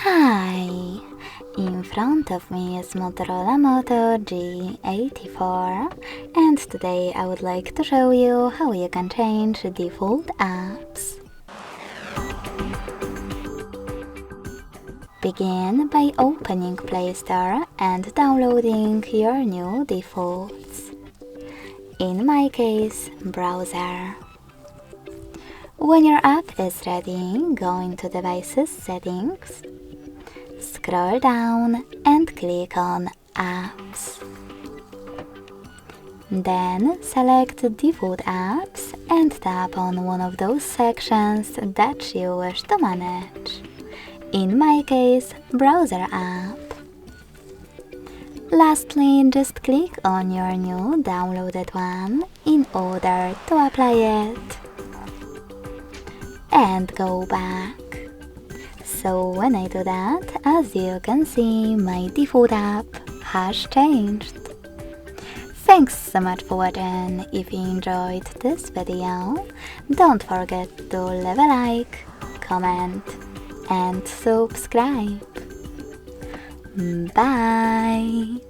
Hi! In front of me is Motorola Moto G84, and today I would like to show you how you can change default apps. Begin by opening Play Store and downloading your new defaults. In my case, browser. When your app is ready, go into Devices Settings, scroll down and click on Apps. Then select Default Apps and tap on one of those sections that you wish to manage. In my case, Browser app. Lastly, just click on your new downloaded one in order to apply it. And go back. So when I do that, as you can see, my default app has changed. Thanks so much for watching. If you enjoyed this video, don't forget to leave a like, comment and subscribe. Bye!